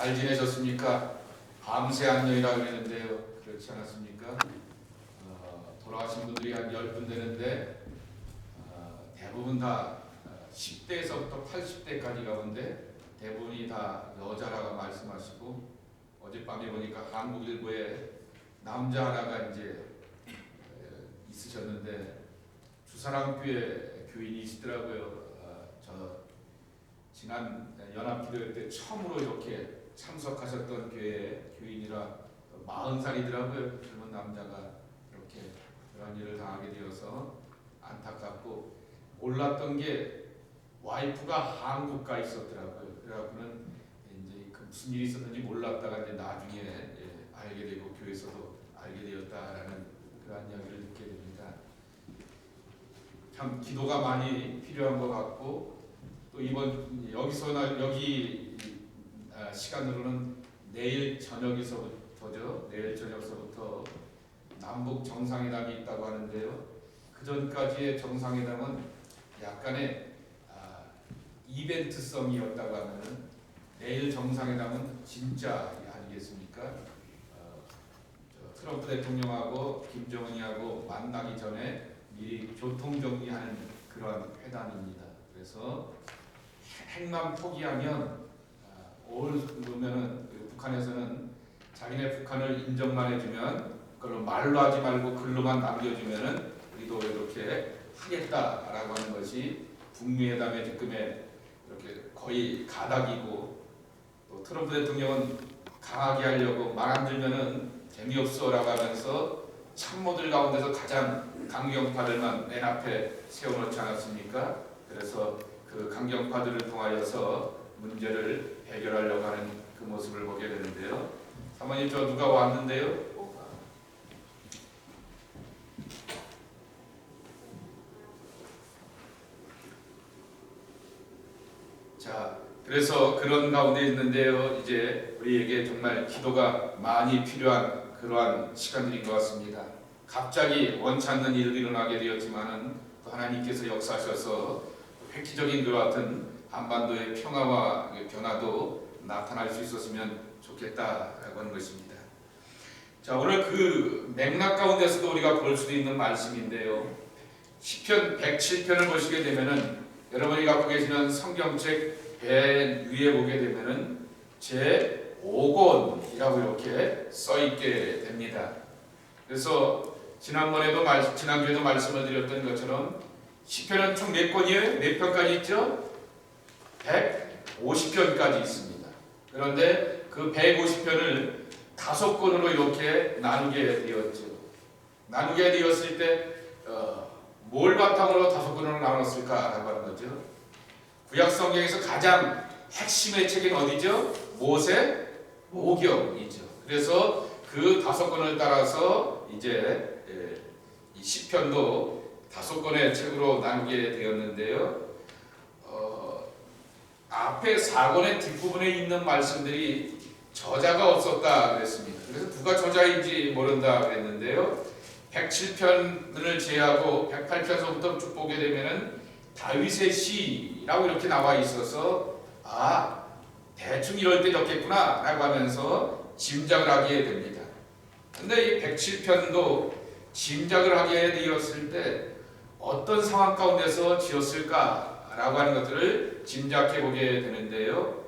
잘 지내셨습니까? 밤새 안녕이라고 그랬는데요. 그렇지 않았습니까? 돌아가신 분들이 한 10분 되는데 대부분 다 10대에서부터 80대까지 가운데 대부분이 다 여자라고 말씀하시고, 어젯밤에 보니까 한국일보에 남자 하나가 이제 있으셨는데 주사랑교회 교인이시더라고요. 저 지난 연합기도회 때 처음으로 이렇게 참석하셨던 교회 교인이라 40살이더라고요. 젊은 남자가 이렇게 그런 일을 당하게 되어서 안타깝고, 몰랐던 게 와이프가 한국 가 있었더라고요. 그래갖고는 이제 그 무슨 일이 있었는지 몰랐다가 이제 나중에 알게 되고 교회에서도 알게 되었다라는 그런 이야기를 듣게 됩니다. 참 기도가 많이 필요한 것 같고, 또 이번 여기 시간으로는 내일 저녁서부터죠. 내일 저녁서부터 남북 정상회담이 있다고 하는데요. 그 전까지의 정상회담은 약간의 이벤트성이었다고 하면은 내일 정상회담은 진짜 아니겠습니까? 트럼프 대통령하고 김정은이하고 만나기 전에 미리 교통정리하는 그런 회담입니다. 그래서 핵만 포기하면 그러면은 북한에서는 자기네 북한을 인정만 해주면 그걸로 말로 하지 말고 글로만 남겨주면은 우리도 이렇게 하겠다라고 하는 것이 북미회담의 지금의 이렇게 거의 가닥이고, 또 트럼프 대통령은 강하게 하려고 말 안 들면은 재미없어라고 하면서 참모들 가운데서 가장 강경파들만 맨 앞에 세워놓지 않았습니까? 그래서 그 강경파들을 통하여서 문제를 해결하려고 하는 그 모습을 보게 되는데요. 사모님, 저 누가 왔는데요? 자, 그래서 그런 가운데 있는데요. 이제 우리에게 정말 기도가 많이 필요한 그러한 시간들인 것 같습니다. 갑자기 원치 않는 일이 일어나게 되었지만은 또 하나님께서 역사하셔서 획기적인 그 같은 한반도의 평화와 변화도 나타날 수 있었으면 좋겠다라고 하는 것입니다. 자, 오늘 그 맥락 가운데서도 우리가 볼 수 있는 말씀인데요. 시편 107편을 보시게 되면은, 여러분이 갖고 계시는 성경책 맨 위에 보게 되면은 제 5권이라고 이렇게 써 있게 됩니다. 그래서 지난주에도 말씀을 드렸던 것처럼 시편은 총 몇 권이에요? 몇 편까지 있죠? 150편까지 있습니다. 그런데 그 150편을 5권으로 이렇게 나누게 되었죠. 나누게 되었을 때 뭘 바탕으로 5권으로 나눴을까라고 하는 거죠. 구약 성경에서 가장 핵심의 책은 어디죠? 모세오경이죠. 그래서 그 5권을 따라서 이제 이 시편도 5권의 책으로 나누게 되었는데요. 앞에 4권의 뒷부분에 있는 말씀들이 저자가 없었다 그랬습니다. 그래서 누가 저자인지 모른다 그랬는데요. 107편을 제외하고 108편서부터 쭉 보게 되면은 다윗의 시라고 이렇게 나와 있어서 대충 이럴 때 적겠구나 라고 하면서 짐작을 하게 됩니다. 근데 이 107편도 짐작을 하게 되었을 때 어떤 상황 가운데서 지었을까 라고 하는 것들을 짐작해 보게 되는데요.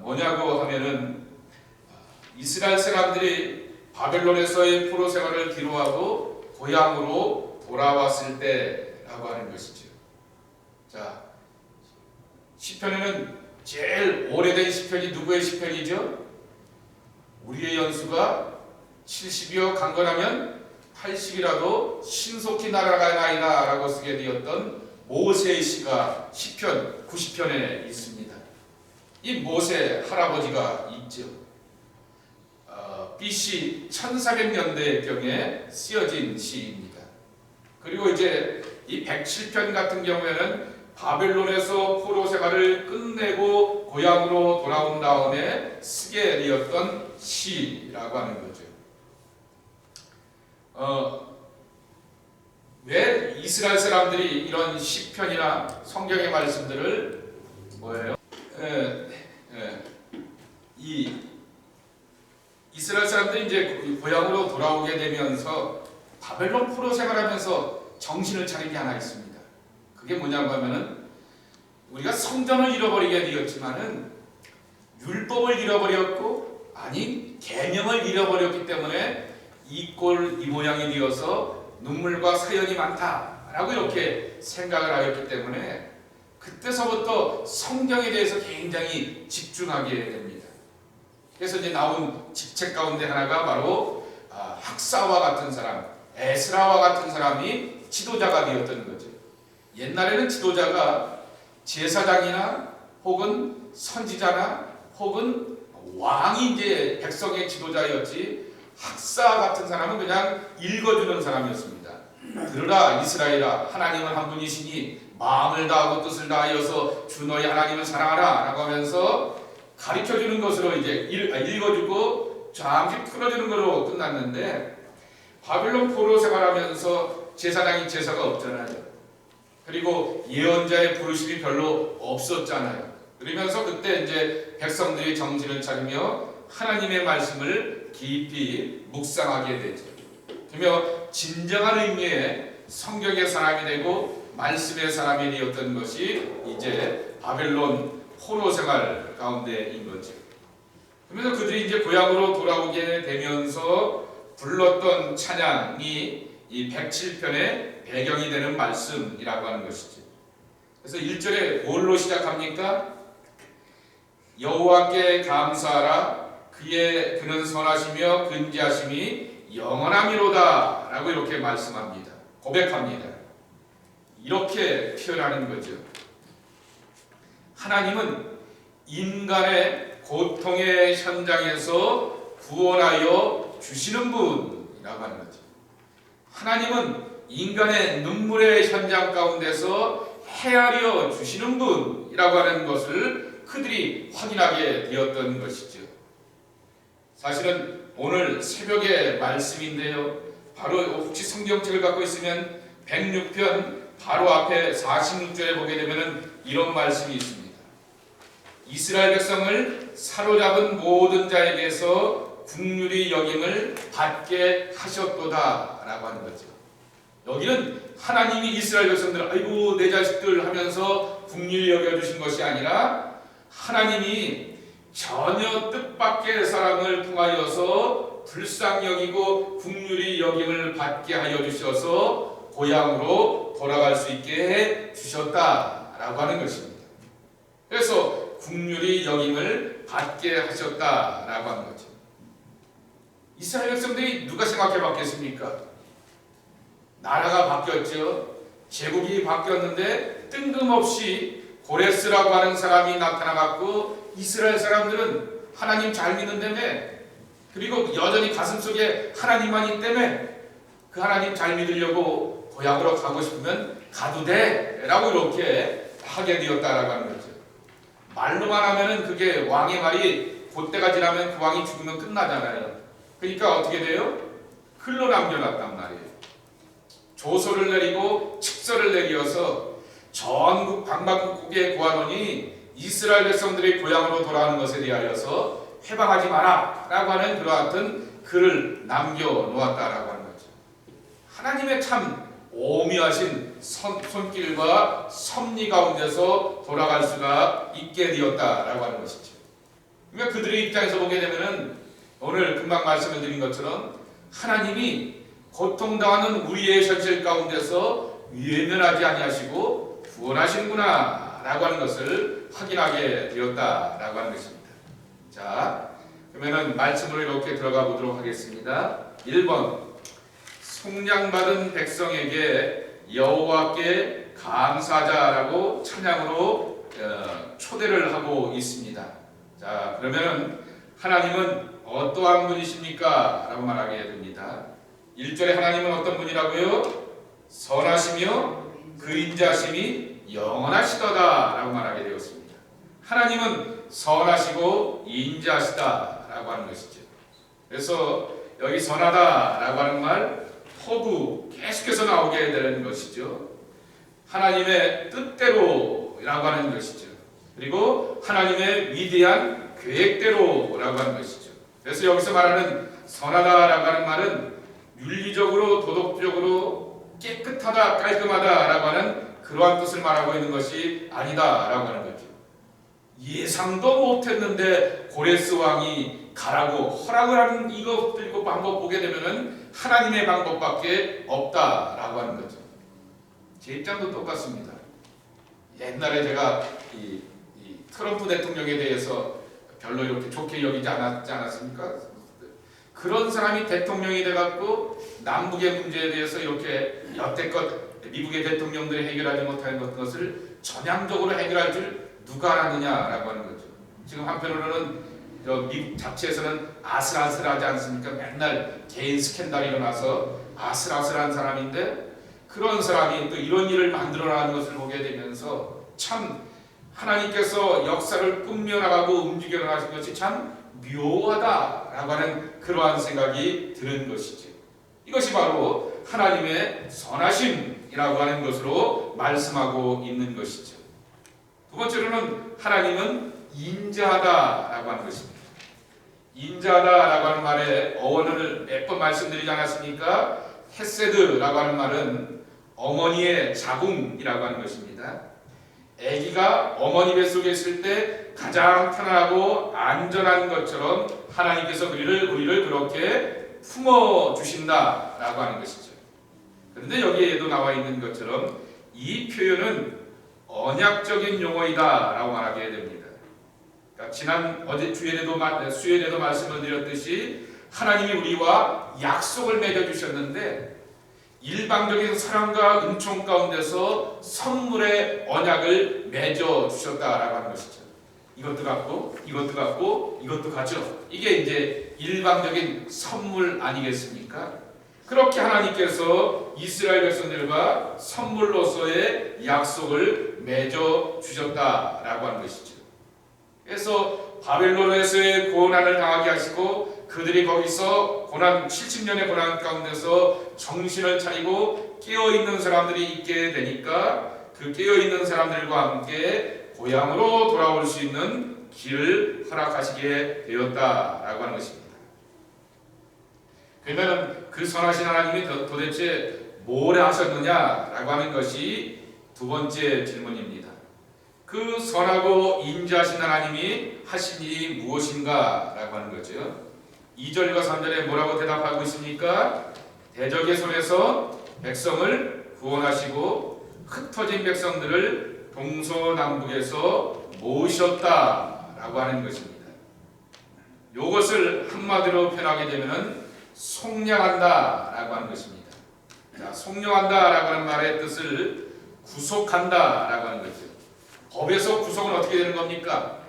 뭐냐고 하면은 이스라엘 사람들이 바벨론에서의 포로 생활을 기로하고 고향으로 돌아왔을 때라고 하는 것이죠. 자, 시편에는 제일 오래된 시편이 누구의 시편이죠? 우리의 연수가 70이여 강건하면 80이라도 신속히 날아가나이다 라고 쓰게 되었던 모세의 시가 시편 90편에 있습니다. 이 모세 할아버지가 있죠. BC 1400년대경에 쓰여진 시입니다. 그리고 이제 이 107편 같은 경우에는 바벨론에서 포로 생활을 끝내고 고향으로 돌아온 다음에 쓰게 되었던 시라고 하는 거죠. 왜 이스라엘 사람들이 이런 시편이나 성경의 말씀들을 이 이제 고향으로 돌아오게 되면서 바벨론 포로 생활하면서 정신을 차린 게 하나 있습니다. 그게 뭐냐고 하면은 우리가 성전을 잃어버리게 되었지만은 율법을 잃어버렸고 아니 계명을 잃어버렸기 때문에 이 꼴 이 모양이 되어서 눈물과 사연이 많다라고 이렇게 생각을 하였기 때문에 그때서부터 성경에 대해서 굉장히 집중하게 됩니다. 그래서 이제 나온 직책 가운데 하나가 바로 학사와 같은 사람, 에스라와 같은 사람이 지도자가 되었던 거죠. 옛날에는 지도자가 제사장이나 혹은 선지자나 혹은 왕이 이제 백성의 지도자였지 학사 같은 사람은 그냥 읽어주는 사람이었습니다. 들으라 이스라엘아, 하나님은 한 분이시니 마음을 다하고 뜻을 다하여서 주 너희 하나님을 사랑하라 라고 하면서 가르쳐주는 것으로 이제 읽어주고 잠시 풀어주는 것으로 끝났는데 바벨론 포로 생활하면서 제사장이 제사가 없잖아요. 그리고 예언자의 부르심이 별로 없었잖아요. 그러면서 그때 이제 백성들이 정신을 차리며 하나님의 말씀을 깊이 묵상하게 되죠. 그러며 진정한 의미의 성경의 사람이 되고 말씀의 사람이 되었던 것이 이제 바벨론 포로 생활 가운데인 거죠. 그러면서 그들이 이제 고향으로 돌아오게 되면서 불렀던 찬양이 이 107편의 배경이 되는 말씀이라고 하는 것이죠. 그래서 1절에 뭘로 시작합니까? 여호와께 감사하라 그는 선하시며 근지하심이 영원함이로다 라고 이렇게 말씀합니다. 고백합니다. 이렇게 표현하는 거죠. 하나님은 인간의 고통의 현장에서 구원하여 주시는 분이라고 하는 거죠. 하나님은 인간의 눈물의 현장 가운데서 헤아려 주시는 분이라고 하는 것을 그들이 확인하게 되었던 것이죠. 사실은 오늘 새벽의 말씀인데요. 바로 혹시 성경책을 갖고 있으면 106편 바로 앞에 46절에 보게 되면 이런 말씀이 있습니다. 이스라엘 백성을 사로잡은 모든 자에게서 긍휼히 여김을 받게 하셨도다 라고 하는 거죠. 여기는 하나님이 이스라엘 백성들을 아이고 내 자식들 하면서 긍휼히 여겨주신 것이 아니라 하나님이 전혀 뜻밖의 사랑을 통하여서 불쌍히 여기고 긍휼히 여김을 받게 하여 주셔서 고향으로 돌아갈 수 있게 해 주셨다라고 하는 것입니다. 그래서 긍휼히 여김을 받게 하셨다라고 하는 거죠. 이스라엘 백성들이 누가 생각해 봤겠습니까? 나라가 바뀌었죠. 제국이 바뀌었는데 뜬금없이 고레스라고 하는 사람이 나타나갖고 이스라엘 사람들은 하나님 잘 믿는다며 그리고 여전히 가슴속에 하나님만 있다며 그 하나님 잘 믿으려고 고향으로 가고 싶으면 가도 돼 라고 이렇게 하게 되었다라고 하는 거죠. 말로만 하면은 그게 왕의 말이 그때가 지나면 그 왕이 죽으면 끝나잖아요. 그러니까 어떻게 돼요? 글로 남겨놨단 말이에요. 조서를 내리고 칙서를 내리어서 전국 방방곡곡의 고아노니 이스라엘 백성들이 고향으로 돌아오는 것에 대하여서 해방하지 마라 라고 하는 그러한 글을 남겨놓았다라고 하는 거죠. 하나님의 참 오묘하신 손길과 섭리 가운데서 돌아갈 수가 있게 되었다라고 하는 것이죠. 그러니까 그들의 입장에서 보게 되면은 오늘 금방 말씀을 드린 것처럼 하나님이 고통당하는 우리의 현실 가운데서 외면하지 아니하시고 구원하시는구나 라고 하는 것을 확인하게 되었다라고 하는 것입니다. 자, 그러면은 말씀으로 이렇게 들어가 보도록 하겠습니다. 1번 속량받은 백성에게 여호와께 감사하자라고 찬양으로 초대를 하고 있습니다. 자, 그러면 하나님은 어떠한 분이십니까? 라고 말하게 됩니다. 1절에 하나님은 어떤 분이라고요? 선하시며 그 인자심이 영원하시도다 라고 말하게 되었습니다. 하나님은 선하시고 인자하시다 라고 하는 것이죠. 그래서 여기 선하다 라고 하는 말 허구 계속해서 나오게 되는 것이죠. 하나님의 뜻대로 라고 하는 것이죠. 그리고 하나님의 위대한 계획대로 라고 하는 것이죠. 그래서 여기서 말하는 선하다라고 하는 말은 윤리적으로 도덕적으로 깨끗하다 깔끔하다라고 하는 그러한 뜻을 말하고 있는 것이 아니다라고 하는 거죠. 예상도 못했는데 고레스 왕이 가라고 허락을 하는 이것들고 방법 보게 되면은 하나님의 방법밖에 없다라고 하는 거죠. 제 입장도 똑같습니다. 옛날에 제가 이 트럼프 대통령에 대해서 별로 이렇게 좋게 여기지 않았습니까? 그런 사람이 대통령이 돼갖고 남북의 문제에 대해서 이렇게 여태껏 미국의 대통령들이 해결하지 못한 것을 전향적으로 해결할 줄 누가 알았느냐라고 하는 거죠. 지금 한편으로는 미국 자체에서는 아슬아슬하지 않습니까? 맨날 개인 스캔들이 일어나서 아슬아슬한 사람인데 그런 사람이 또 이런 일을 만들어나가는 것을 보게 되면서 참 하나님께서 역사를 꾸며나가고 움직여나가신 것이 참 묘하다라고 하는 그러한 생각이 드는 것이죠. 이것이 바로 하나님의 선하심이라고 하는 것으로 말씀하고 있는 것이죠. 두 번째로는 하나님은 인자하다라고 하는 것입니다. 인자하다라고 하는 말의 어원을 몇 번 말씀드리지 않았습니까? 헤세드라고 하는 말은 어머니의 자궁이라고 하는 것입니다. 아기가 어머니 뱃속에 있을 때 가장 편안하고 안전한 것처럼 하나님께서 우리를 그렇게 품어주신다라고 하는 것이죠. 그런데 여기에도 나와 있는 것처럼 이 표현은 언약적인 용어이다라고 말하게 됩니다. 그러니까 어제 수요일에도 말씀을 드렸듯이 하나님이 우리와 약속을 맺어주셨는데 일방적인 사랑과 은총 가운데서 선물의 언약을 맺어주셨다라고 하는 것이죠. 이것도 갖고 이것도 갖고 이것도 가져. 이게 이제 일방적인 선물 아니겠습니까? 그렇게 하나님께서 이스라엘 백성들과 선물로서의 약속을 맺어주셨다라고 하는 것이죠. 그래서 바벨론에서의 고난을 당하게 하시고 그들이 거기서 70년의 고난 가운데서 정신을 차리고 깨어있는 사람들이 있게 되니까 그 깨어있는 사람들과 함께 고향으로 돌아올 수 있는 길을 허락하시게 되었다라고 하는 것입니다. 그러면 그 선하신 하나님이 도대체 뭘 하셨느냐라고 하는 것이 두 번째 질문입니다. 그 선하고 인자하신 하나님이 하신 일이 무엇인가 라고 하는 거죠. 2절과 3절에 뭐라고 대답하고 있습니까? 대적의 손에서 백성을 구원하시고 흩어진 백성들을 동서남북에서 모으셨다라고 하는 것입니다. 이것을 한마디로 표현하게 되면 속량한다라고 하는 것입니다. 자, 속량한다라고 하는 말의 뜻을 구속한다라고 하는 거죠. 법에서 구속은 어떻게 되는 겁니까?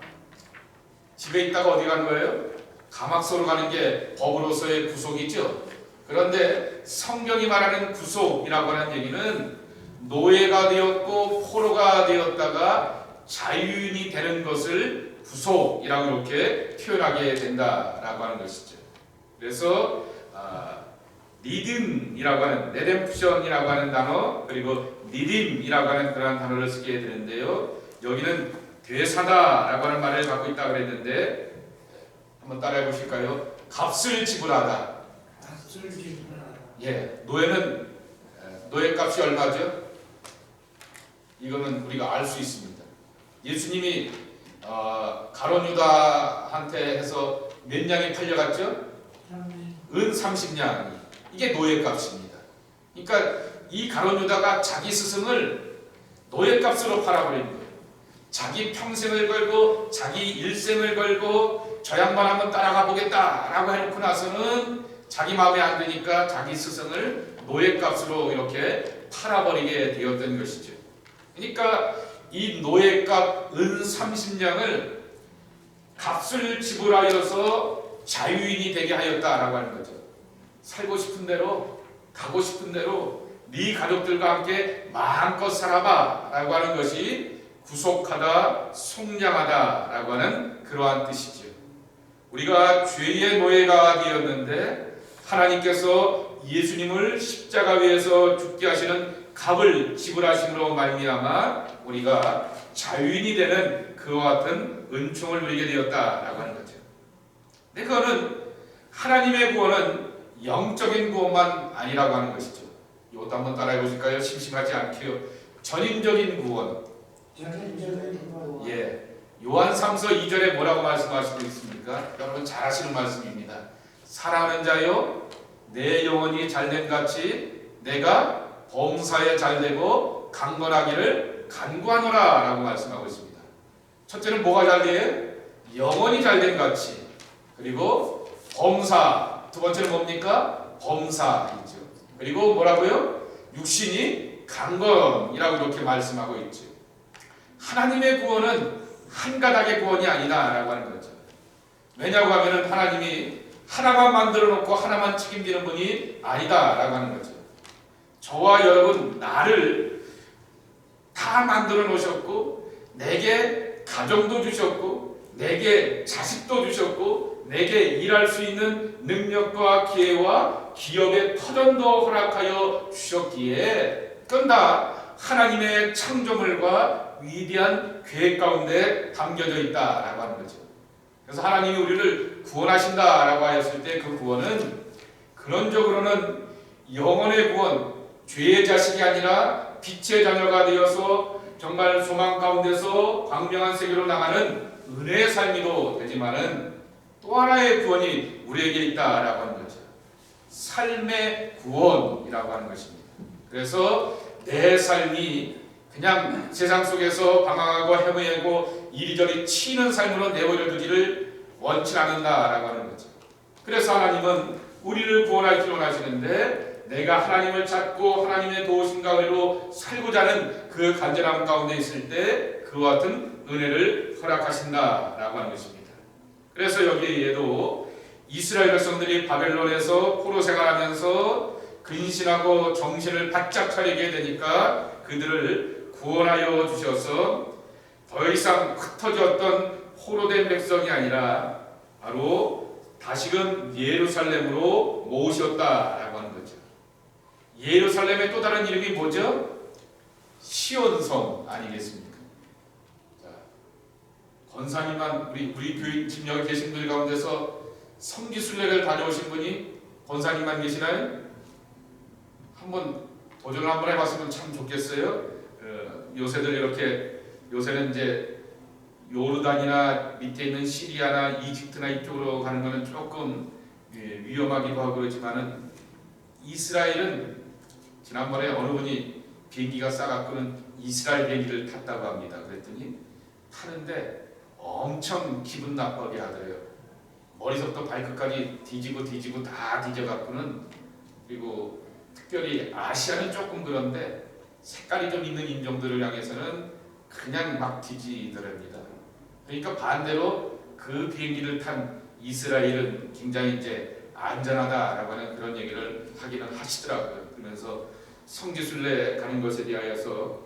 집에 있다가 어디 가는 거예요? 가막소로 가는 게 법으로서의 구속이죠. 그런데 성경이 말하는 구속이라고 하는 얘기는 노예가 되었고 포로가 되었다가 자유인이 되는 것을 구속이라고 이렇게 표현하게 된다라고 하는 것이죠. 그래서 리듬이라고 하는 레뎀프션이라고 하는 단어 그리고 리딤이라고 하는 그런 단어를 쓰게 되는데요. 여기는 되사다라고 하는 말을 갖고 있다 그랬는데 한번 따라해 보실까요? 값을 지불하다. 값을 지불하다. 예, 노예는 노예값이 얼마죠? 이거는 우리가 알 수 있습니다. 예수님이 가룟 유다한테 해서 몇 냥이 팔려갔죠? 은 30냥이. 이게 노예값입니다. 그러니까 이 가룟 유다가 자기 스승을 노예값으로 팔아버린 거예요. 자기 평생을 걸고 자기 일생을 걸고 저 양반 한번 따라가 보겠다라고 해놓고 나서는 자기 마음에 안 드니까 자기 스승을 노예값으로 이렇게 팔아버리게 되었던 것이죠. 그러니까 이 노예값 은 30냥을 값을 지불하여서 자유인이 되게 하였다라고 하는 거죠. 살고 싶은 대로 가고 싶은 대로 네 가족들과 함께 마음껏 살아봐 라고 하는 것이 구속하다, 속량하다 라고 하는 그러한 뜻이죠. 우리가 죄의 노예가 되었는데 하나님께서 예수님을 십자가 위에서 죽게 하시는 값을 지불하심으로 말미암아 우리가 자유인이 되는 그와 같은 은총을 누리게 되었다라고 하는 거죠. 근데 그거는 하나님의 구원은 영적인 구원만 아니라고 하는 것이죠. 이것도 한번 따라해 보실까요? 심심하지 않게요. 전인적인 구원. 전인적인 구원. 예. 요한 3서 2절에 뭐라고 말씀하시고 있습니까? 여러분 잘 아시는 말씀입니다. 사랑하는 자여 내 영혼이 잘됨 같이 내가 범사에 잘되고 강건하기를 간구하노라 라고 말씀하고 있습니다. 첫째는 뭐가 잘돼요? 영혼이 잘됨 같이. 그리고 범사. 두 번째는 뭡니까? 범사이죠. 그리고 뭐라고요? 육신이 강건이라고 이렇게 말씀하고 있죠. 하나님의 구원은 한 가닥의 구원이 아니다라고 하는 거죠. 왜냐고 하면은 하나님이 하나만 만들어 놓고 하나만 책임지는 분이 아니다라고 하는 거죠. 저와 여러분 나를 다 만들어 놓으셨고 내게 가정도 주셨고 내게 자식도 주셨고 내게 일할 수 있는 능력과 기회와 기업의 터전도 허락하여 주셨기에 그건 다 하나님의 창조물과 위대한 계획 가운데 담겨져 있다라고 하는 거죠. 그래서 하나님이 우리를 구원하신다라고 하였을 때 그 구원은 근원적으로는 영혼의 구원, 죄의 자식이 아니라 빛의 자녀가 되어서 정말 소망 가운데서 광명한 세계로 나가는 은혜의 삶이도 되지만은 또 하나의 구원이 우리에게 있다라고 하는 거죠. 삶의 구원이라고 하는 것입니다. 그래서 내 삶이 그냥 세상 속에서 방황하고 헤매고 이리저리 치이는 삶으로 내버려 두기를 원치 않는다라고 하는 거죠. 그래서 하나님은 우리를 구원하기를 원하시는데 내가 하나님을 찾고 하나님의 도우심 가운데로 살고자 하는 그 간절함 가운데 있을 때 그와 같은 은혜를 허락하신다라고 하는 것입니다. 그래서 여기에도 이스라엘 백성들이 바벨론에서 포로 생활하면서 근신하고 정신을 바짝 차리게 되니까 그들을 구원하여 주셔서 더 이상 흩어졌던 포로된 백성이 아니라 바로 다시금 예루살렘으로 모으셨다라고 하는 거죠. 예루살렘의 또 다른 이름이 뭐죠? 시온성 아니겠습니까? 자, 권사님만 우리 교인 지금 여기 계신 분들 가운데서 성지순례를 다녀오신 분이 권사님만 계시나요? 한번 도전을 한번 해봤으면 참 좋겠어요. 요새들 이렇게 요새는 이제 요르단이나 밑에 있는 시리아나 이집트나 이쪽으로 가는 것은 조금 위험하기도 하고 그렇지만은 이스라엘은 지난번에 어느 분이 비행기가 싸갖고는 이스라엘 비행기를 탔다고 합니다. 그랬더니 타는데 엄청 기분 나쁘게 하더래요. 머리부터 발끝까지 뒤지고 다 뒤져갖고는 그리고 특별히 아시아는 조금 그런데 색깔이 좀 있는 인종들을 향해서는 그냥 막 뒤지더랍니다. 그러니까 반대로 그 비행기를 탄 이스라엘은 굉장히 이제 안전하다라고 하는 그런 얘기를 하기는 하시더라고요. 그러면서 성지순례 가는 것에 대하여서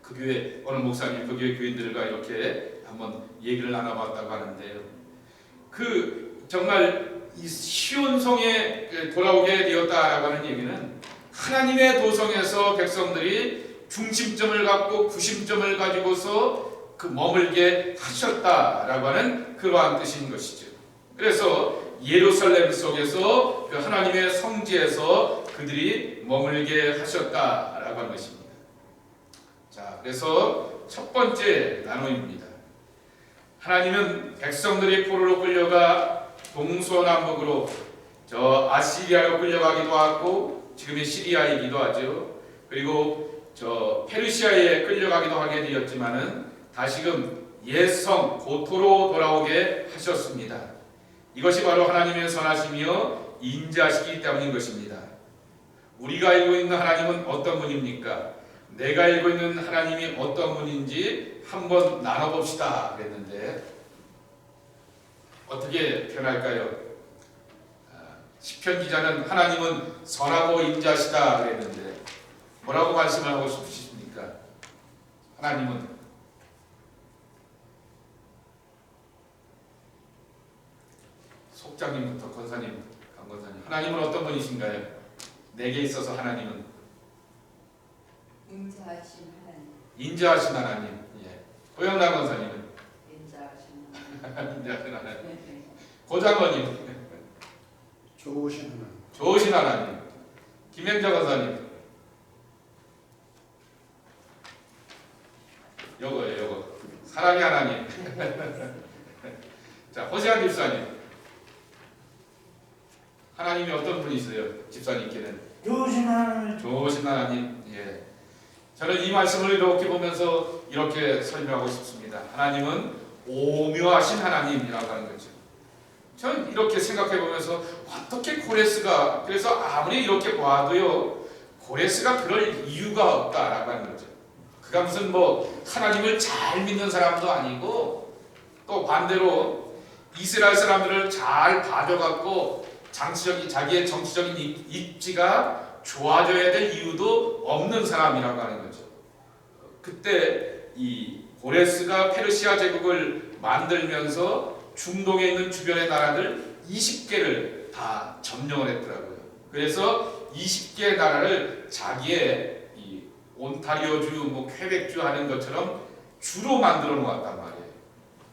그 교회 어느 목사님 그 교회 교인들과 이렇게 한번 얘기를 나눠봤다고 하는데요. 그 정말 이 시온성에 돌아오게 되었다라고 하는 얘기는 하나님의 도성에서 백성들이 중심점을 갖고 구심점을 가지고서 그 머물게 하셨다라고 하는 그러한 뜻인 것이죠. 그래서 예루살렘 속에서 그 하나님의 성지에서 그들이 머물게 하셨다라고 하는 것입니다. 자, 그래서 첫 번째 나눔입니다. 하나님은 백성들이 포로로 끌려가 동서남북으로 저 아시리아로 끌려가기도 하고 지금의 시리아이기도 하죠. 그리고 저 페르시아에 끌려가기도 하게 되었지만은 다시금 옛성 고토로 돌아오게 하셨습니다. 이것이 바로 하나님의 선하시며 인자하시기 때문인 것입니다. 우리가 알고 있는 하나님은 어떤 분입니까? 내가 알고 있는 하나님이 어떤 분인지 한번 나눠봅시다 그랬는데 어떻게 표현할까요? 시편 기자는 하나님은 선하고 인자하시다 그랬는데 뭐라고 말씀을 하고 싶으십니까? 하나님은 속장님부터 권사님, 강권사님 하나님은 어떤 분이신가요? 내게 있어서 하나님은 인자하신 하나님. 인자하신 하나님. 예. 고영남 권사님은 인자하신 하나님. 인자하신 하나님. 네. 고장관님 좋으신 하나님. 좋으신 하나님. 김현정 강사님. 요거예요, 요거. 사랑의 하나님. 자, 허세한 집사님. 하나님이 어떤 분이세요? 집사님께는 좋으신 하나님. 좋으신 하나님. 예. 저는 이 말씀을 이렇게 보면서 이렇게 설명하고 싶습니다. 하나님은 오묘하신 하나님이라고 하는 거죠. 저는 이렇게 생각해 보면서 어떻게 고레스가, 그래서 아무리 이렇게 봐도요, 고레스가 그럴 이유가 없다라고 하는 거죠. 그가 무슨 뭐 하나님을 잘 믿는 사람도 아니고, 또 반대로 이스라엘 사람들을 잘 봐줘갖고 자기의 정치적인 입지가 좋아져야 될 이유도 없는 사람이라고 하는 거죠. 그때 이 고레스가 페르시아 제국을 만들면서 중동에 있는 주변의 나라들 20개를 다 점령을 했더라고요. 그래서 20개 나라를 자기의 이 온타리오주, 뭐 퀘벡주 하는 것처럼 주로 만들어 놓았단 말이에요.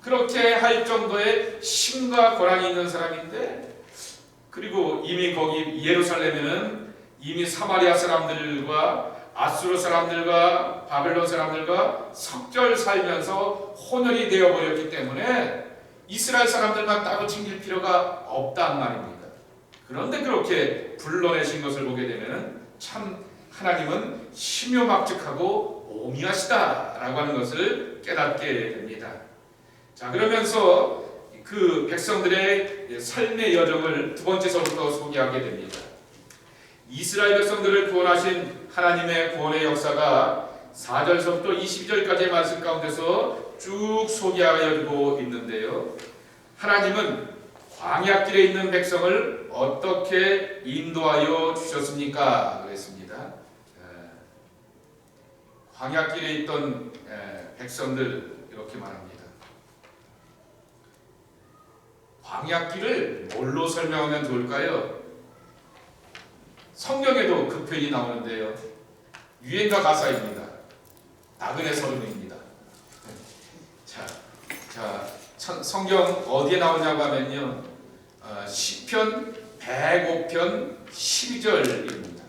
그렇게 할 정도의 힘과 권한이 있는 사람인데, 그리고 이미 거기 예루살렘에는 이미 사마리아 사람들과 아수르 사람들과 바벨론 사람들과 석절 살면서 혼혈이 되어버렸기 때문에 이스라엘 사람들만 따로 챙길 필요가 없단 말입니다. 그런데 그렇게 불러내신 것을 보게 되면 참 하나님은 심요막측하고 오미하시다라고 하는 것을 깨닫게 됩니다. 자, 그러면서 그 백성들의 삶의 여정을 두 번째서부터 소개하게 됩니다. 이스라엘 백성들을 구원하신 하나님의 구원의 역사가 4절서부터 22절까지의 말씀 가운데서 쭉 소개하고 있는데요. 하나님은 광야길에 있는 백성을 어떻게 인도하여 주셨습니까? 그랬습니다. 광야길에 있던 백성들 이렇게 말합니다. 광야길을 뭘로 설명하면 좋을까요? 성경에도 그 표현이 나오는데요. 유행가 가사입니다. 나그네 서름입니다. 성경 어디에 나오냐고 하면요, 시편 105편 12절입니다.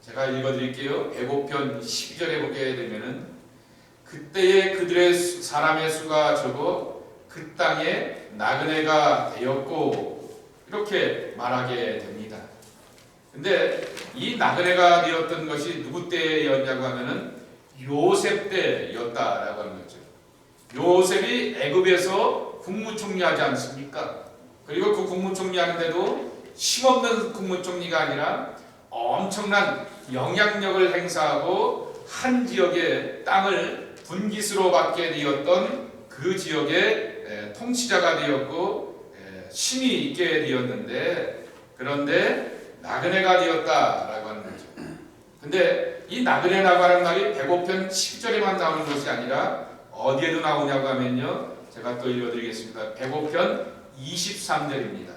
제가 읽어드릴게요. 105편 12절에 보게 되면은 그때에 그들의 사람의 수가 적어 그 땅에 나그네가 되었고, 이렇게 말하게 됩니다. 근데 이 나그네가 되었던 것이 누구 때였냐고 하면은 요셉 때였다라고 하는 거죠. 요셉이 애굽에서 국무총리하지 않습니까? 그리고 그 국무총리하는데도 힘없는 국무총리가 아니라 엄청난 영향력을 행사하고 한 지역의 땅을 분깃으로 받게 되었던 그 지역의 통치자가 되었고 힘이 있게 되었는데, 그런데 나그네가 되었다라고 하는 거죠. 근데 이 나그네라고 하는 말이 105편 10절에만 나오는 것이 아니라 어디에도 나오냐고 하면요, 제가 또 읽어드리겠습니다. 105편 23절입니다.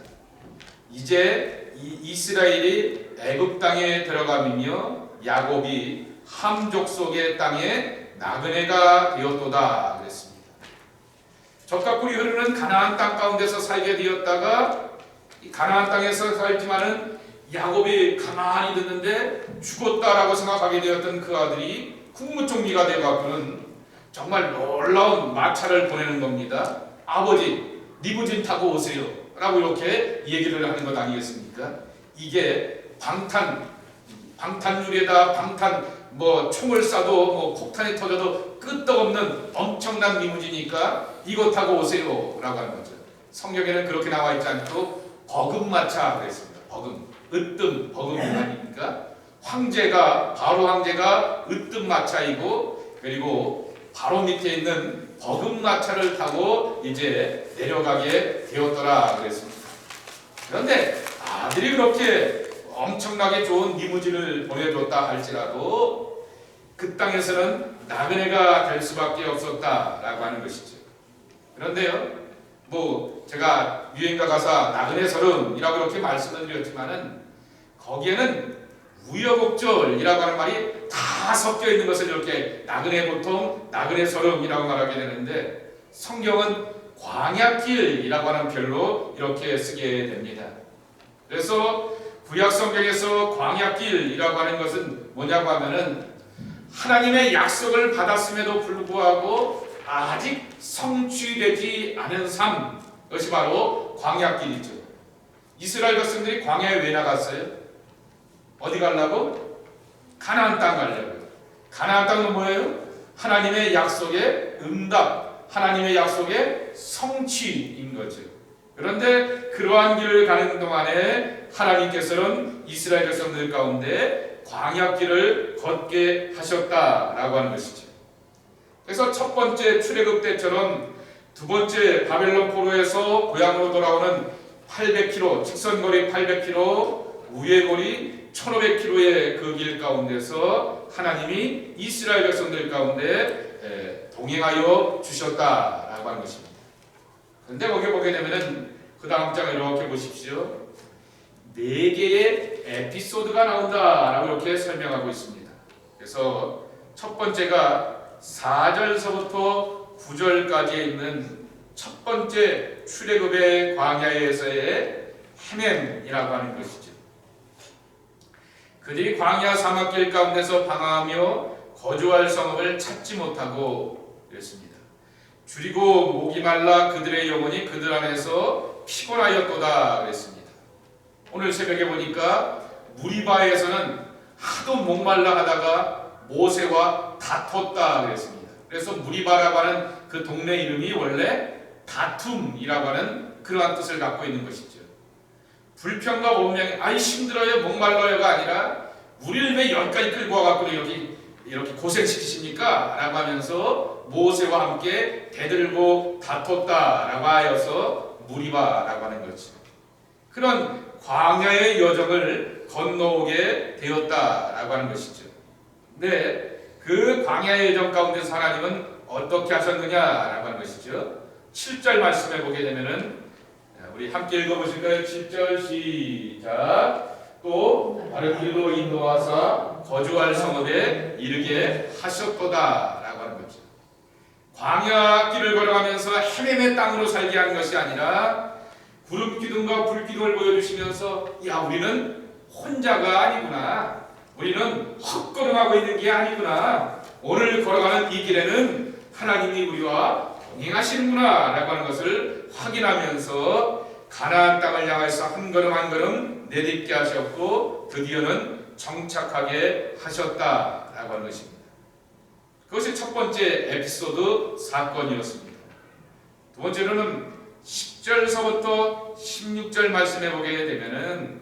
이제 이스라엘이 애굽 땅에 들어가며 야곱이 함 족속의 땅에 나그네가 되었도다 그랬습니다. 젖과 꿀이 흐르는 가나안 땅 가운데서 살게 되었다가 이 가나안 땅에서 살지만은 야곱이 가만히 듣는데 죽었다라고 생각하게 되었던 그 아들이 국무총리가 되어갖고는 정말 놀라운 마차를 보내는 겁니다. 아버지, 리무진 타고 오세요 라고 이렇게 얘기를 하는 것 아니겠습니까? 이게 방탄유리에다 총을 쏴도 폭탄이 터져도 끄떡없는 엄청난 리무진이니까 이거 타고 오세요 라고 하는 거죠. 성경에는 그렇게 나와 있지 않고 버금마차 그랬습니다. 버금 아닙니까? 바로 황제가 으뜸마차이고, 그리고 바로 밑에 있는 버금마차를 타고 이제 내려가게 되었더라 그랬습니다. 그런데 아들이 그렇게 엄청나게 좋은 리무진을 보내줬다 할지라도 그 땅에서는 나그네가 될 수밖에 없었다라고 하는 것이죠. 그런데요, 제가 유행가 가사 나그네 서름이라고 이렇게 말씀을 드렸지만은 거기에는 우여곡절이라고 하는 말이 다 섞여 있는 것을 이렇게 나그네 보통 나그네 서름이라고 말하게 되는데, 성경은 광야길이라고 하는 별로 이렇게 쓰게 됩니다. 그래서 구약 성경에서 광야길이라고 하는 것은 뭐냐고 하면은 하나님의 약속을 받았음에도 불구하고 아직 성취되지 않은 삶, 그것이 바로 광야길이죠. 이스라엘 백성들이 광야에 왜 나갔어요? 어디 가려고? 가나안 땅 가려고요. 가나안 땅은 뭐예요? 하나님의 약속의 응답, 하나님의 약속의 성취인 거죠. 그런데 그러한 길을 가는 동안에 하나님께서는 이스라엘 백성들 가운데 광야길을 걷게 하셨다라고 하는 것이죠. 그래서 첫 번째 출애굽 때처럼 두 번째 바벨론 포로에서 고향으로 돌아오는 800km, 직선거리 800km, 우회거리 1500km의 그 길 가운데서 하나님이 이스라엘 백성들 가운데 동행하여 주셨다라고 하는 것입니다. 그런데 거기 보게 되면은 그 다음 장을 이렇게 보십시오. 4개의 에피소드가 나온다라고 이렇게 설명하고 있습니다. 그래서 첫 번째가 4절서부터 9절까지에 있는 첫 번째 출애굽의 광야에서의 헤맴이라고 하는 것이죠. 그들이 광야 사막길 가운데서 방황하며 거주할 성읍을 찾지 못하고 그랬습니다. 줄이고 목이 말라 그들의 영혼이 그들 안에서 피곤하였도다 그랬습니다. 오늘 새벽에 보니까 무리바에서는 하도 목말라 하다가 모세와 다퉜다 그랬습니다. 그래서 무리바라고 하는 그 동네 이름이 원래 다툼이라고 하는 그러한 뜻을 갖고 있는 것이죠. 불평과 원명이 아이 힘들어요 목말라요가 아니라 우리를 왜 여기까지 끌고 와갖고 이렇게 고생시키십니까? 라고 하면서 모세와 함께 대들고 다퉜다라고 하여서 무리바라고 하는 거죠. 그런 광야의 여정을 건너오게 되었다라고 하는 것이죠. 근데 그 광야의 여정 가운데서 하나님은 어떻게 하셨느냐라고 하는 것이죠. 7절 말씀에 보게 되면은 우리 함께 읽어보실까요? 7절 시작. 또 바른 길로 인도하사 거주할 성읍에 이르게 하셨도다라고 하는 거죠. 광야 길을 걸어가면서 헤매의 땅으로 살게 하는 것이 아니라 구름 기둥과 불 기둥을 보여주시면서 야 우리는 혼자가 아니구나. 우리는 헛걸음하고 있는 게 아니구나. 오늘 걸어가는 이 길에는 하나님이 우리와 동행하시는구나 라고 하는 것을 확인하면서 가나안 땅을 향해서 한 걸음 한 걸음 내딛게 하셨고 드디어는 정착하게 하셨다라고 하는 것입니다. 그것이 첫 번째 에피소드 사건이었습니다. 두 번째로는 10절서부터 16절 말씀에 보게 되면은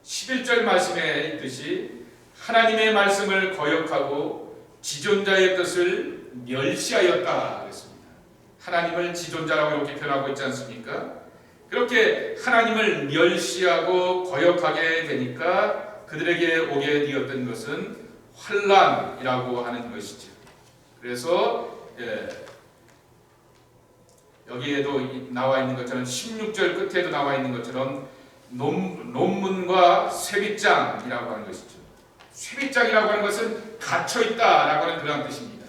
11절 말씀에 있듯이 하나님의 말씀을 거역하고 지존자의 뜻을 멸시하였다 그랬습니다. 하나님을 지존자라고 이렇게 표현하고 있지 않습니까? 그렇게 하나님을 멸시하고 거역하게 되니까 그들에게 오게 되었던 것은 환난이라고 하는 것이죠. 그래서 여기에도 나와 있는 것처럼 16절 끝에도 나와 있는 것처럼 논문과 쇠빗장이라고 하는 것이죠. 쇠빗장이라고 하는 것은 갇혀있다라고 하는 그런 뜻입니다.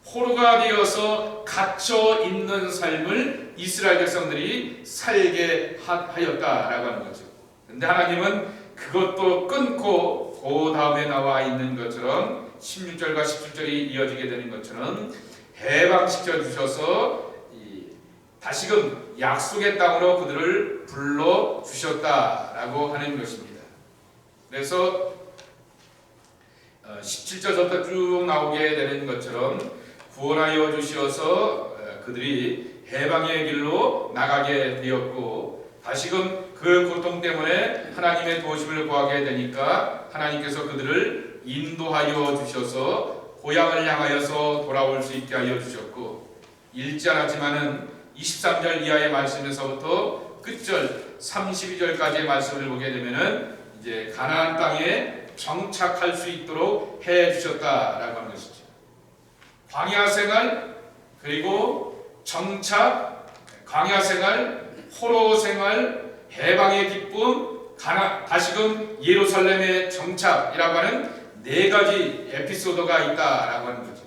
포로가 되어서 갇혀 있는 삶을 이스라엘 백성들이 살게 하였다라고 하는 거죠. 그런데 하나님은 그것도 끊고 그 다음에 나와 있는 것처럼 16절과 17절이 이어지게 되는 것처럼 해방시켜 주셔서 다시금 약속의 땅으로 그들을 불러 주셨다라고 하는 것입니다. 그래서 17절부터 쭉 나오게 되는 것처럼 구원하여 주시어서 그들이 해방의 길로 나가게 되었고 다시금 그 고통 때문에 하나님의 도우심을 구하게 되니까 하나님께서 그들을 인도하여 주셔서 고향을 향하여서 돌아올 수 있게 하여 주셨고 읽지 않았지만은 23절 이하의 말씀에서부터 끝절 32절까지의 말씀을 보게 되면은 이제 가나안 땅에 정착할 수 있도록 해 주셨다라고 하는 것이죠. 광야 생활 그리고 정착, 광야 생활, 포로 생활, 해방의 기쁨, 다시금 예루살렘의 정착이라고 하는 4가지 에피소드가 있다라고 하는 거죠.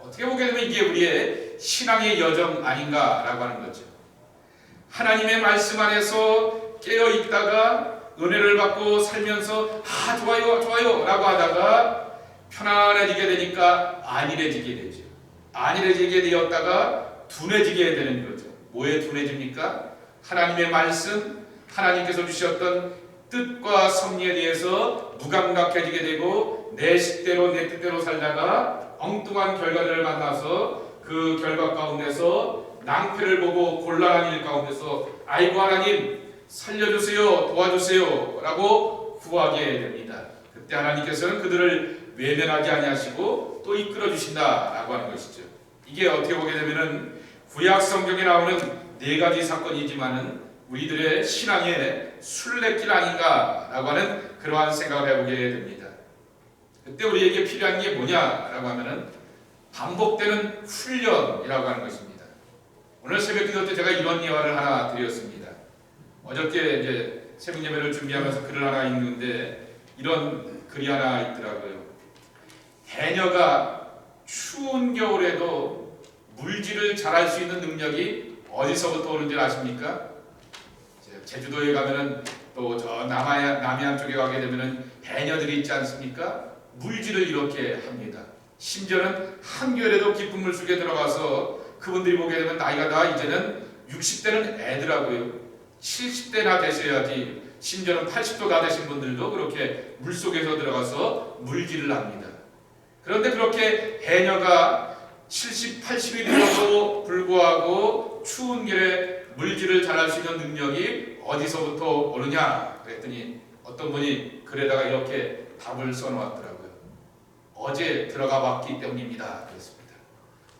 어떻게 보게 되면 이게 우리의 신앙의 여정 아닌가라고 하는 거죠. 하나님의 말씀 안에서 깨어 있다가 은혜를 받고 살면서 좋아요 좋아요 라고 하다가 편안해지게 되니까 안일해지게 되죠. 안일해지게 되었다가 둔해지게 되는 거죠. 뭐에 둔해집니까? 하나님의 말씀, 하나님께서 주셨던 뜻과 섭리에 대해서 무감각해지게 되고 내 식대로 내 뜻대로 살다가 엉뚱한 결과들을 만나서 그 결과 가운데서 낭패를 보고 곤란한 일 가운데서 아이고 하나님 살려주세요 도와주세요 라고 구하게 됩니다. 그때 하나님께서는 그들을 외면하지 아니하시고 또 이끌어 주신다라고 하는 것이죠. 이게 어떻게 보게 되면은 구약 성경에 나오는 네 가지 사건이지만은 우리들의 신앙의 순례길 아닌가라고 하는 그러한 생각을 해보게 됩니다. 그때 우리에게 필요한 게 뭐냐라고 하면은 반복되는 훈련이라고 하는 것입니다. 오늘 새벽 기도 때 제가 이런 예화를 하나 드렸습니다. 어저께 이제 새벽 예배를 준비하면서 글을 하나 읽는데 이런 글이 하나 있더라고요. 해녀가 추운 겨울에도 물질을 잘할 수 있는 능력이 어디서부터 오는 줄 아십니까? 제주도에 가면은 또 저 남해안 쪽에 가게 되면은 해녀들이 있지 않습니까? 물질을 이렇게 합니다. 심지어는 한겨울에도 깊은 물 속에 들어가서 그분들이 보게 되면 나이가 다 이제는 60대는 애들하고요. 70대나 되셔야지 심지어는 80도 다 되신 분들도 그렇게 물 속에서 들어가서 물질을 합니다. 그런데 그렇게 해녀가 70, 80이 되어도 불구하고 추운 길에 물질을 잘할 수 있는 능력이 어디서부터 오느냐 그랬더니 어떤 분이 글에다가 이렇게 답을 써놓았더라고요. 어제 들어가 봤기 때문입니다. 그랬습니다.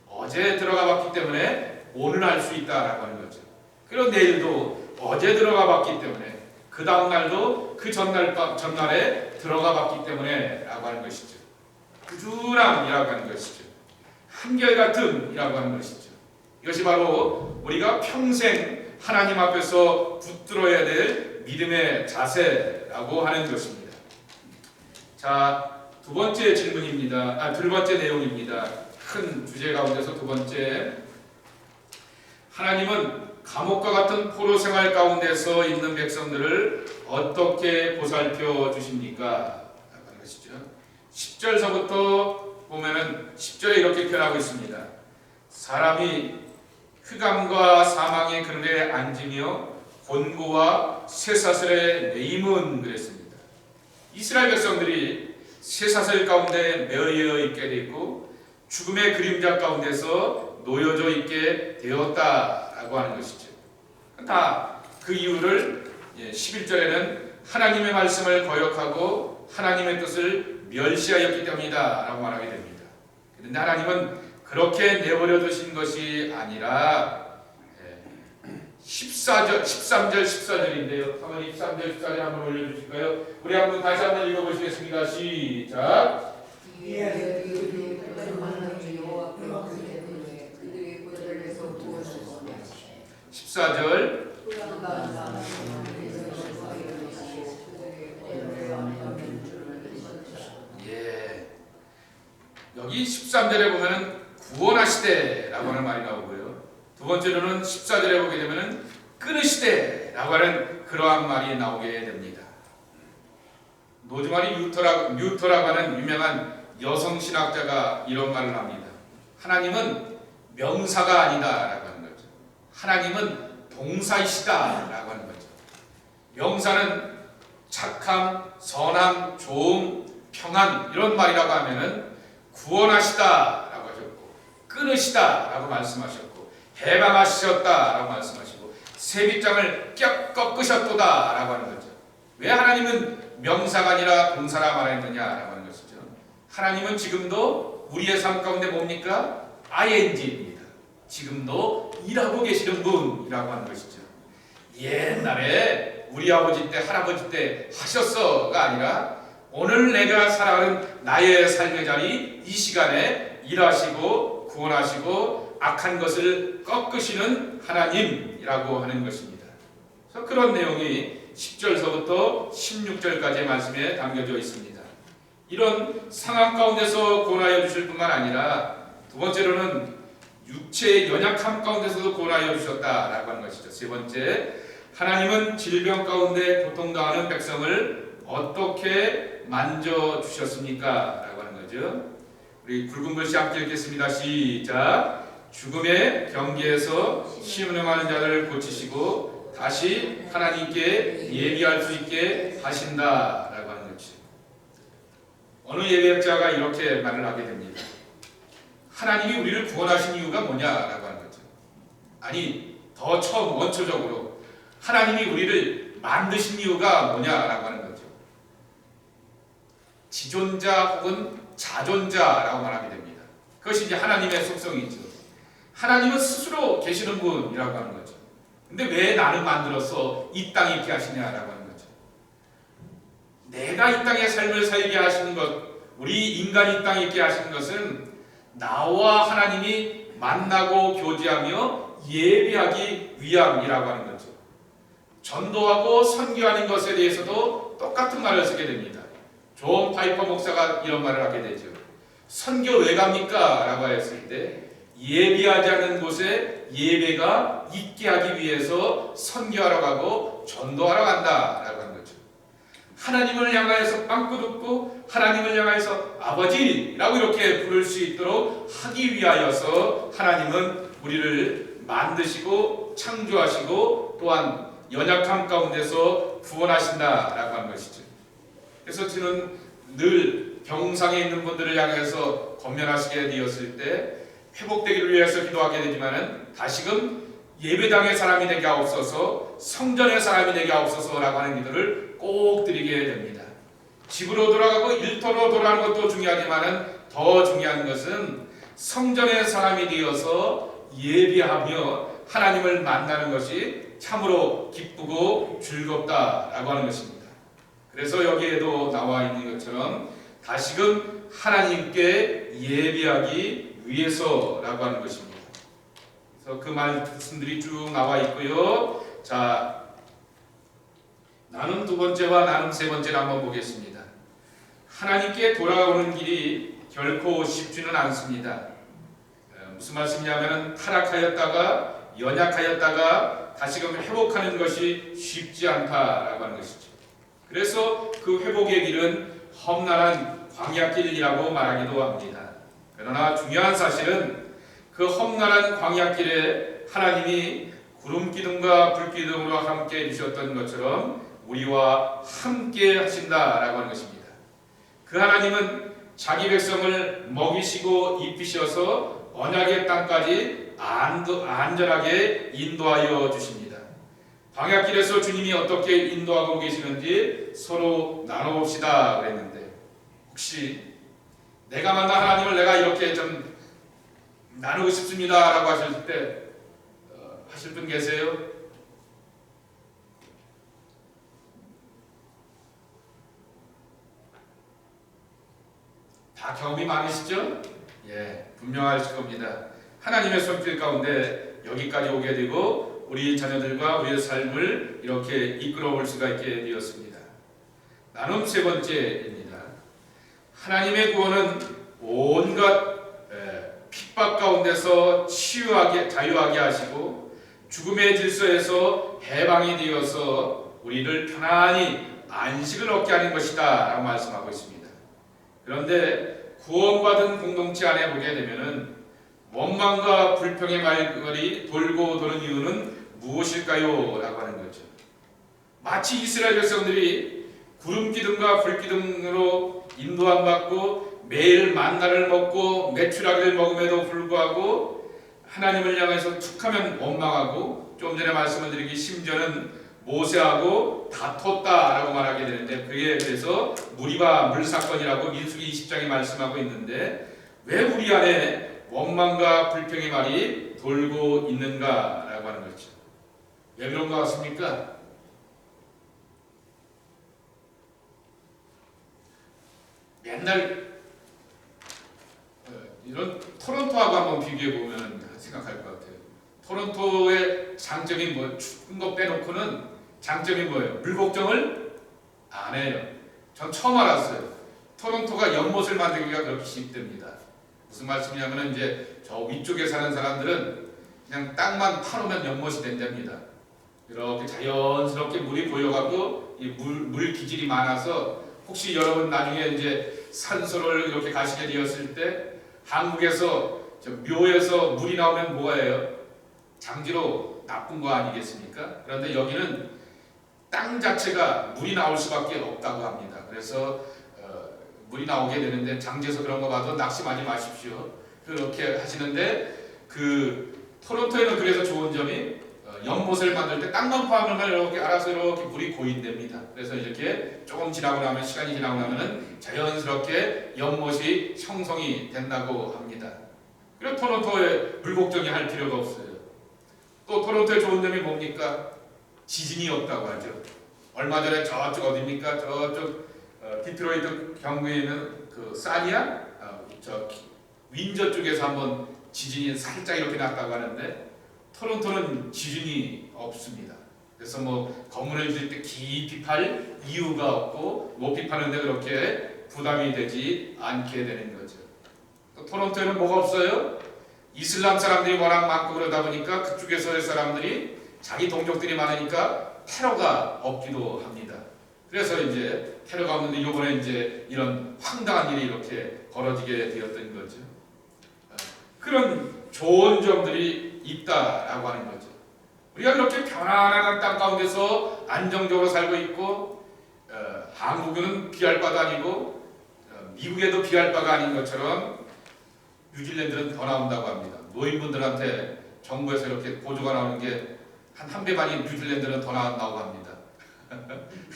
어제 들어가 봤기 때문에 오늘 할 수 있다라고 하는 거죠. 그리고 내일도 어제 들어가 봤기 때문에 그 다음 날도 그 전날에 들어가 봤기 때문에 라고 하는 것이죠. 꾸준함이라고 하는 것이죠. 한결같음이라고 하는 것이죠. 이것이 바로 우리가 평생 하나님 앞에서 붙들어야 될 믿음의 자세라고 하는 것입니다. 자, 두 번째 질문입니다. 두 번째 내용입니다. 큰 주제 가운데서 두 번째, 하나님은 감옥과 같은 포로 생활 가운데서 있는 백성들을 어떻게 보살펴 주십니까? 라고 하는 것이죠. 10절서부터 보면은 10절에 이렇게 표현하고 있습니다. 사람이 흑암과 사망의 그늘에 앉으며 곤고와 쇠사슬에 매임은 그랬습니다. 이스라엘 백성들이 쇠사슬 가운데 매여 있게 되고 죽음의 그림자 가운데서 놓여져 있게 되었다라고 하는 것이죠. 다 그 이유를 11절에는 하나님의 말씀을 거역하고 하나님의 뜻을 멸시하였기 때문이다 라고 말하게 됩니다. 그런데 하나님은 그렇게 내버려 두신 것이 아니라 13절 14절인데요. 한번 13절 14절 한번 올려주실까요? 우리 한번 다시 한번 읽어보시겠습니다. 시작. 14절 여기 13절에 보면은 구원하시되라고 하는 말이 나오고요. 두 번째로는 14절에 보게 되면은 끊으시되라고 하는 그러한 말이 나오게 됩니다. 노즈마리 뉴터라고 하는 유명한 여성 신학자가 이런 말을 합니다. 하나님은 명사가 아니다라고 하는 거죠. 하나님은 동사이시다라고 하는 거죠. 명사는 착함, 선함, 좋음, 평안 이런 말이라고 하면은 구원하시다라고 하셨고 끊으시다라고 말씀하셨고 해방하셨다라고 말씀하시고 세빗장을 꺾으셨도다라고 하는 거죠. 왜 하나님은 명사가 아니라 동사라 말했느냐라고 하는 것이죠. 하나님은 지금도 우리의 삶 가운데 뭡니까? ing입니다. 지금도 일하고 계시는 분이라고 하는 것이죠. 옛날에 우리 아버지 때 할아버지 때 하셨어가 아니라 오늘 내가 살아가는 나의 삶의 자리 이 시간에 일하시고 구원하시고 악한 것을 꺾으시는 하나님이라고 하는 것입니다. 그래서 그런 내용이 10절서부터 16절까지의 말씀에 담겨져 있습니다. 이런 상황 가운데서 구원하여 주실 뿐만 아니라 두 번째로는 육체의 연약함 가운데서도 구원하여 주셨다라고 하는 것이죠. 세 번째, 하나님은 질병 가운데 고통당하는 백성을 어떻게 만져주셨습니까? 라고 하는 거죠. 우리 굵은 글씨 함께 읽겠습니다. 시작. 죽음의 경계에서 시험하는 자들을 고치시고 다시 하나님께 예비할 수 있게 하신다 라고 하는 거죠. 어느 예배자가 이렇게 말을 하게 됩니다. 하나님이 우리를 구원하신 이유가 뭐냐라고 하는 거죠. 아니, 더 처음 원초적으로 하나님이 우리를 만드신 이유가 뭐냐라고 하는 거죠. 지존자 혹은 자존자라고 말하게 됩니다. 그것이 이제 하나님의 속성이죠. 하나님은 스스로 계시는 분이라고 하는 거죠. 근데 왜 나를 만들어서 이 땅에 있게 하시냐라고 하는 거죠. 내가 이 땅에 삶을 살게 하시는 것, 우리 인간이 이 땅에 있게 하시는 것은 나와 하나님이 만나고 교제하며 예배하기 위함이라고 하는 거죠. 전도하고 선교하는 것에 대해서도 똑같은 말을 쓰게 됩니다. 존 파이퍼 목사가 이런 말을 하게 되죠. 선교 왜 갑니까? 라고 했을 때 예배하지 않는 곳에 예배가 있게 하기 위해서 선교하러 가고 전도하러 간다 라고 하는 거죠. 하나님을 향하여서 빵꾸 듣고 하나님을 향하여서 아버지라고 이렇게 부를 수 있도록 하기 위하여서 하나님은 우리를 만드시고 창조하시고 또한 연약함 가운데서 구원하신다라고 하는 것이죠. 그래서 저는 늘 병상에 있는 분들을 향해서 권면하시게 되었을 때 회복되기를 위해서 기도하게 되지만은 다시금 예배당의 사람이 되게 하옵소서, 성전의 사람이 되게 하옵소서라고 하는 기도를 꼭 드리게 됩니다. 집으로 돌아가고 일터로 돌아가는 것도 중요하지만은 더 중요한 것은 성전의 사람이 되어서 예배하며 하나님을 만나는 것이 참으로 기쁘고 즐겁다라고 하는 것입니다. 그래서 여기에도 나와 있는 것처럼 다시금 하나님께 예배하기 위해서라고 하는 것입니다. 그래서 그 말씀들이 쭉 나와 있고요. 자, 나눔 두 번째와 나눔 세 번째를 한번 보겠습니다. 하나님께 돌아오는 길이 결코 쉽지는 않습니다. 무슨 말씀이냐면 타락하였다가 연약하였다가 다시금 회복하는 것이 쉽지 않다라고 하는 것이죠. 그래서 그 회복의 길은 험난한 광야길이라고 말하기도 합니다. 그러나 중요한 사실은 그 험난한 광야길에 하나님이 구름기둥과 불기둥으로 함께 해주셨던 것처럼 우리와 함께 하신다라고 하는 것입니다. 그 하나님은 자기 백성을 먹이시고 입히셔서 언약의 땅까지 안전하게 인도하여 주십니다. 광야길에서 주님이 어떻게 인도하고 계시는지 서로 나눠봅시다 그랬는데, 혹시 내가 만난 하나님을 내가 이렇게 좀 나누고 싶습니다 라고 하실 때 하실 분 계세요? 다 경험이 많으시죠? 예, 분명하실 겁니다. 하나님의 손길 가운데 여기까지 오게 되고 우리 자녀들과 우리의 삶을 이렇게 이끌어 볼 수가 있게 되었습니다. 나눔 세 번째입니다. 하나님의 구원은 온갖 핍박 가운데서 치유하게 자유하게 하시고 죽음의 질서에서 해방이 되어서 우리를 편안히 안식을 얻게 하는 것이다 라고 말씀하고 있습니다. 그런데 구원받은 공동체 안에 보게 되면은 원망과 불평의 말들이 돌고 도는 이유는 무엇일까요? 라고 하는 거죠. 마치 이스라엘 백성들이 구름기둥과 불기둥으로 인도함 받고 매일 만나를 먹고 메추라기를 먹음에도 불구하고 하나님을 향해서 툭하면 원망하고, 좀 전에 말씀을 드리기 심지어는 모세하고 다퉜다라고 말하게 되는데, 그게 그래서 무리바 물사건이라고 민수기 20장에 말씀하고 있는데, 왜 우리 안에 원망과 불평의 말이 돌고 있는가라고 하는 거죠. 왜 그런 것 같습니까? 맨날 이런 토론토하고 한번 비교해 보면 생각할 것 같아요. 토론토의 장점이 뭐 추운 거 빼놓고는 장점이 뭐예요? 물 걱정을 안 해요. 전 처음 알았어요. 토론토가 연못을 만들기가 그렇게 쉽답니다. 무슨 말씀이냐면 이제 저 위쪽에 사는 사람들은 그냥 땅만 파놓으면 연못이 된답니다. 이렇게 자연스럽게 물이 고여가고 이 물 기질이 많아서 혹시 여러분 나중에 이제 산소를 이렇게 가시게 되었을 때 한국에서 저 묘에서 물이 나오면 뭐예요? 장지로 나쁜 거 아니겠습니까? 그런데 여기는 땅 자체가 물이 나올 수밖에 없다고 합니다. 그래서 물이 나오게 되는데 장지에서 그런 거 봐도 낙심하지 마십시오. 그렇게 하시는데 그 토론토에는 그래서 좋은 점이 연못을 만들 때 땅만 파면 이렇게 알아서 이렇게 물이 고인됩니다. 그래서 이렇게 조금 지나고 나면 시간이 지나고 나면은 자연스럽게 연못이 형성이 된다고 합니다. 그리고 토론토에 물 걱정이 할 필요가 없어요. 또 토론토의 좋은 점이 뭡니까? 지진이 없다고 하죠. 얼마 전에 저쪽 어디입니까? 저쪽 디트로이트 경구에 있는 그 사니아 저 윈저 쪽에서 한번 지진이 살짝 이렇게 났다고 하는데 토론토는 지진이 없습니다. 그래서 뭐 건물을 지을 때 깊이 팔 이유가 없고 높이 파는데 그렇게 부담이 되지 않게 되는 거죠. 또 토론토에는 뭐가 없어요? 이슬람 사람들이 워낙 많고 그러다 보니까 그쪽에서의 사람들이 자기 동족들이 많으니까 테러가 없기도 합니다. 그래서 이제 테러가 없는데 이번에 이제 이런 황당한 일이 이렇게 벌어지게 되었던 거죠. 그런 좋은 점들이 있다라고 하는 거죠. 우리가 그렇게 편안한 땅 가운데서 안정적으로 살고 있고 한국은 비할 바도 아니고 미국에도 비할 바가 아닌 것처럼 뉴질랜드는 더 나온다고 합니다. 노인분들한테 정부에서 이렇게 보조가 나오는 게 한 배 반이 뉴질랜드는 더 나온다고 합니다.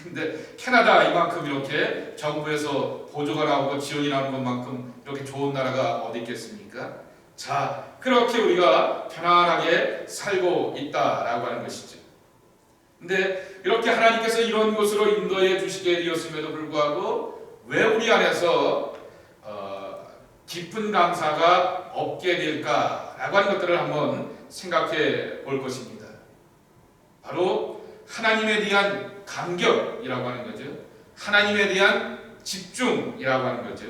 근데 캐나다 이만큼 이렇게 정부에서 보조가 나오고 지원이 나오는 것만큼 이렇게 좋은 나라가 어디 있겠습니까? 자, 그렇게 우리가 편안하게 살고 있다라고 하는 것이죠. 근데 이렇게 하나님께서 이런 곳으로 인도해 주시게 되었음에도 불구하고 왜 우리 안에서 깊은 감사가 없게 될까라고 하는 것들을 한번 생각해 볼 것입니다. 바로 하나님에 대한 감격이라고 하는 거죠. 하나님에 대한 집중이라고 하는 거죠.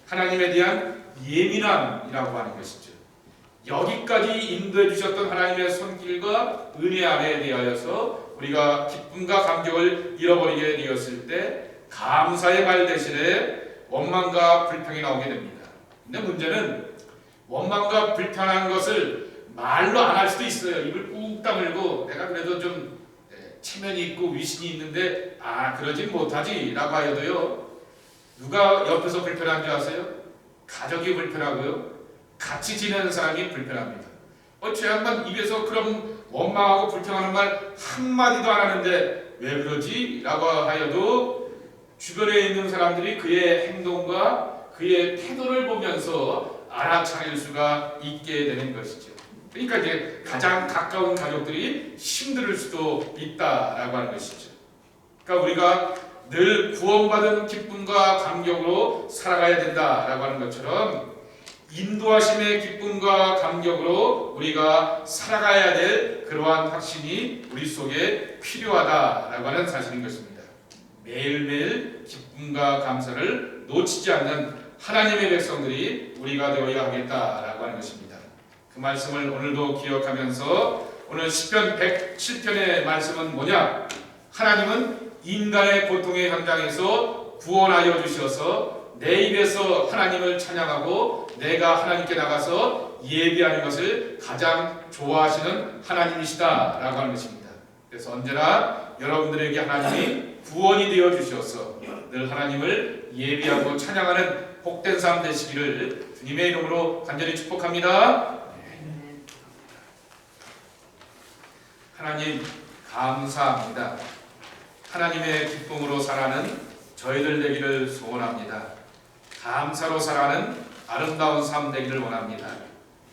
하나님에 대한 예민함이라고 하는 것이죠. 여기까지 인도해 주셨던 하나님의 손길과 은혜 아래에 대하여서 우리가 기쁨과 감격을 잃어버리게 되었을 때 감사의 말 대신에 원망과 불평이 나오게 됩니다. 근데 문제는 원망과 불평한 것을 말로 안 할 수도 있어요. 입을 꾹 다물고 내가 그래도 좀 체면이 있고 위신이 있는데 그러진 못하지 라고 하여도요, 누가 옆에서 불편한 줄 아세요? 가족이 불편하고요, 같이 지내는 사람이 불편합니다. 저 양반 입에서 그럼 원망하고 불평하는 말 한마디도 안 하는데 왜 그러지? 라고 하여도 주변에 있는 사람들이 그의 행동과 그의 태도를 보면서 알아차릴 수가 있게 되는 것이죠. 그러니까 이제 가장 가까운 가족들이 힘들 수도 있다라고 하는 것이죠. 그러니까 우리가 늘 구원받은 기쁨과 감격으로 살아가야 된다라고 하는 것처럼 인도하심의 기쁨과 감격으로 우리가 살아가야 될 그러한 확신이 우리 속에 필요하다라고 하는 사실인 것입니다. 매일매일 기쁨과 감사를 놓치지 않는 하나님의 백성들이 우리가 되어야 하겠다라고 하는 것입니다. 그 말씀을 오늘도 기억하면서 오늘 시편 107편의 말씀은 뭐냐? 하나님은 인간의 고통의 현장에서 구원하여 주셔서 내 입에서 하나님을 찬양하고 내가 하나님께 나가서 예배하는 것을 가장 좋아하시는 하나님이시다라고 하는 것입니다. 그래서 언제나 여러분들에게 하나님이 구원이 되어 주셔서 늘 하나님을 예배하고 찬양하는 복된 삶 되시기를 주님의 이름으로 간절히 축복합니다. 하나님 감사합니다. 하나님의 기쁨으로 살아가는 저희들 되기를 소원합니다. 감사로 살아가는 아름다운 삶 되기를 원합니다.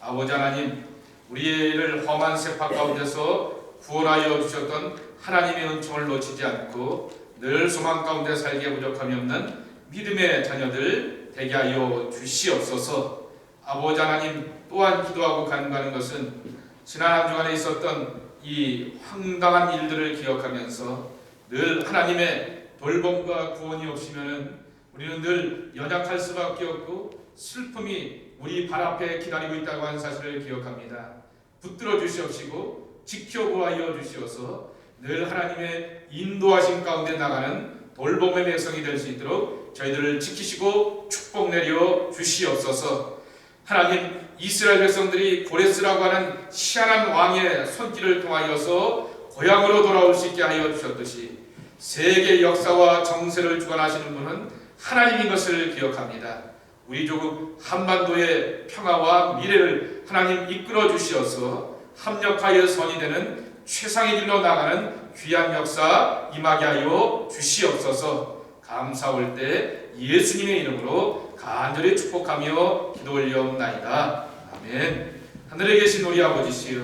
아버지 하나님, 우리를 험한 세파 가운데서 구원하여 주셨던 하나님의 은총을 놓치지 않고 늘 소망 가운데 살기에 부족함이 없는 믿음의 자녀들 되게 하여 주시옵소서. 아버지 하나님, 또한 기도하고 간구하는 것은 지난 한 주간에 있었던 이 황당한 일들을 기억하면서 늘 하나님의 돌봄과 구원이 없으면 우리는 늘 연약할 수밖에 없고 슬픔이 우리 발 앞에 기다리고 있다고 하는 사실을 기억합니다. 붙들어 주시옵시고 지켜보아여 주시어서 늘 하나님의 인도하심 가운데 나가는 돌봄의 백성이 될 수 있도록 저희들을 지키시고 축복 내려 주시옵소서. 하나님, 이스라엘 백성들이 고레스라고 하는 희한한 왕의 손길을 통하여서 고향으로 돌아올 수 있게 하여 주셨듯이 세계 역사와 정세를 주관하시는 분은 하나님인 것을 기억합니다. 우리 조국 한반도의 평화와 미래를 하나님 이끌어 주시어서 합력하여 선이 되는 최상의 길로 나가는 귀한 역사 임하게 하여 주시옵소서. 감사 올 때 예수님의 이름으로 간절히 축복하며 기도 올려옵나이다. 아멘. 하늘에 계신 우리 아버지시여,